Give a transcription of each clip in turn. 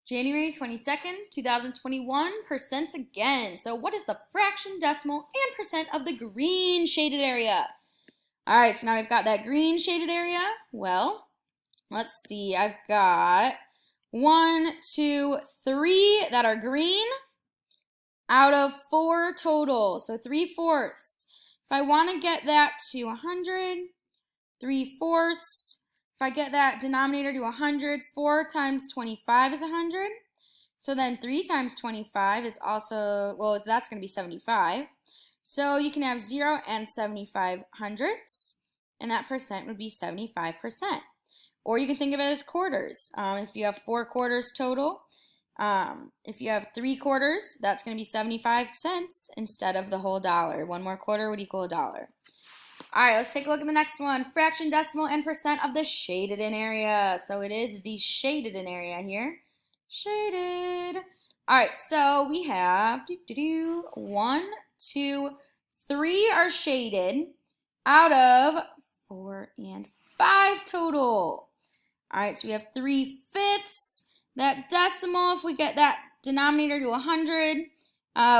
January 22nd, 2021, percents again. So what is the fraction, decimal, and percent of the green shaded area? All right, so now we've got that green shaded area. Well, let's see. I've got 1, 2, 3 that are green out of 4 total. So 3/4. If I want to get that to 100, 3/4. If I get that denominator to 100, 4 times 25 is 100. So then 3 times 25 is also, well, that's going to be 75. So you can have 0 and 75 hundredths, and that percent would be 75%. Or you can think of it as quarters. If you have 4 quarters total, if you have 3 quarters, that's going to be 75 cents instead of the whole dollar. 1 more quarter would equal $1. All right, let's take a look at the next one. Fraction, decimal, and percent of the shaded in area. So it is the shaded in area here. Shaded. All right, so we have 1, 2, 3 are shaded out of 4 and 5 total. All right, so we have 3/5. That decimal, if we get that denominator to 100,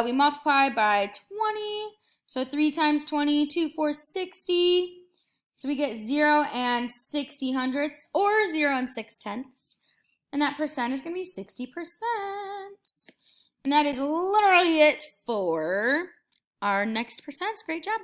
we multiply by 20. So 3 times 20, 2, 4, 60. So we get 0 and 60 hundredths, or 0 and 6 tenths. And that percent is going to be 60%. And that is literally it for our next percents. Great job.